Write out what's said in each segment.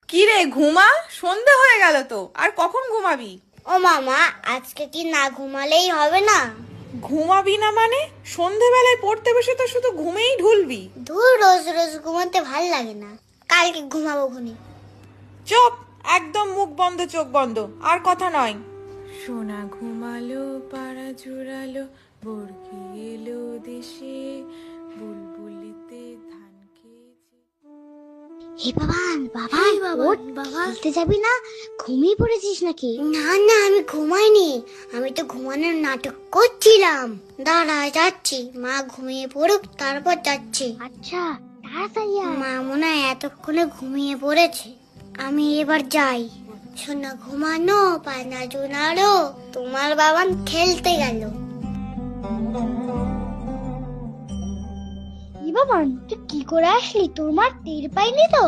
কি রে ঘুমা, সন্ধে হয়ে গেল তো, আর কখন ঘুমাবি? ও মামা, আজকে কি না ঘুমালেই হবে না? ঘুমাবি না মানে? সন্ধেবেলায় পড়তে বসে তো শুধু ঘুমেই ঢুলবি। ধুর, রোজ রোজ ঘুমাতে ভাল লাগে না। কালকে ঘুমাবো খুনি। চুপ, একদম মুখ বন্ধ চোখ বন্ধ, আর কথা নয়। সোনা ঘুমালো, পাড়া জুড়ালো, বর্গি এলো দেশে, বুলবুলিতে ধান খেয়েছে। হে বাবান, বাবা খেলতে যাবি না? ঘুমিয়ে পড়েছিস নাকি? না না, আমি ঘুমাইনি, আমি তো ঘুমানোর নাটক করছিলাম। দাঁড়া, যাচ্ছি, মা ঘুমিয়ে পড়ুক তারপর যাচ্ছি। আচ্ছা, তাড়াতাড়ি আয়। মা মনে হয় এতক্ষণে ঘুমিয়ে পড়েছে, আমি এবার যাই। সোনা ঘুমানো, পানা জোনালো, তোমার বাবান খেলতে গেল। বাবান, তুই কি করে আসলি? তোর মা টের পাইনি তো?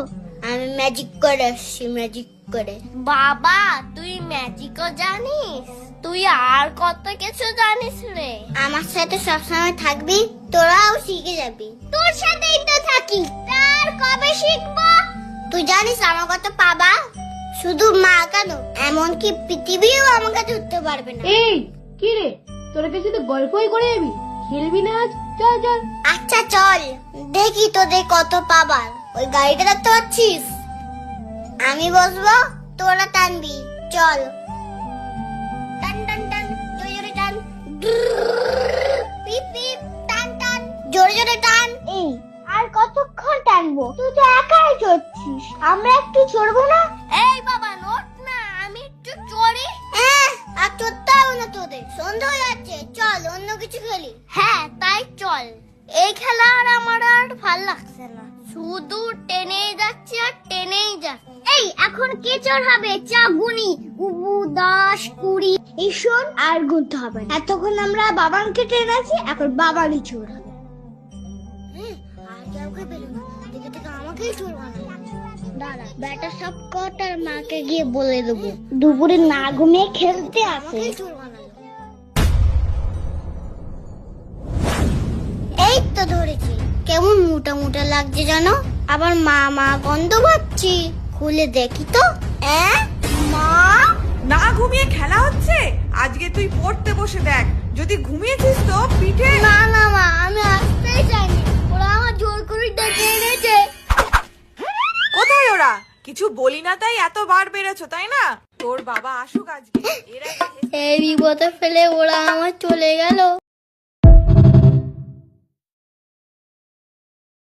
আমি ম্যাজিক করে আসছি, ম্যাজিক করে। বাবা, তুই ম্যাজিকও জানিস? তুই আর কত কিছু জানিস রে। আমার সাথে সবসময় থাকবি, তোরাও শিখে যাবি। তোর সাথেই তো থাকি, তার কবে শিখবো? তুই জানিস আমার কত পাবা? শুধু মা কেন, এমনকি পৃথিবীও আমাকে ধরতে পারবে না। এই কি রে, তোর কাছে তো গল্পই করে যাবি, খেলবি না আজ? চল চল। আচ্ছা চল, দেখি তোদের কত পাবার। ওই গাড়িটা দেখতে পাচ্ছিস? আমি বসবো, তোরা টানবি। চল, টান টান টান, জোরে জোরে টান। পিপ পিপ, টান টান, জোরে জোরে টান। এই, আর কতক্ষণ টানবো? তুই তো একাই চড়ছিস, আমরা একটু চড়বো না? এই বাবা, নোট না, আমি একটু চড়ি। আর চড়তে হবে না তোদের, সন্ধ্যা হয়ে যাচ্ছে। চল, অন্য কিছু খেলি। হ্যাঁ, তাই চল। এই খেলা আর আমার আর ভাল লাগছে না, শুধু টেনেই যাচ্ছে আর টেনেই যাচ্ছে। এই, এখন কে চোর হবে? চা গুনি, 10, 20। এই শোন, আর গুনতে হবে না। এতক্ষণ আমরা বাবানকে টেনেছি, এখন বাবানই চোর হবে। আর কাউকে পেল না, দেখে দেখে আমাকেই চোর বানালো। দাঁড়া, বেটা সব কটার মাকে গিয়ে বলে দেবো দুপুরে না ঘুমিয়ে খেলতে আসে। এই তো ধরেছি। কেমন মোটা মোটা লাগছে জানো? আবার মা মা গন্ধ পাচ্ছি। খুলে দেখি তো। মা, না ঘুমিয়ে খেলা হচ্ছে? আজকে তুই পড়তে বসে দেখ, যদি ঘুমিয়েছিস তো পিঠে। না না মা, আমি আসতেই চাইনি, ওরা আমার জোর করে ডেকে এনেছে। কোথায় ওরা? কিছু বলি না তাই এত বার বেড়েছো, তাই না? তোর বাবা আসুক আজকে, এর আগে এই বিপদে ফেলে ওরা আমার চলে গেল।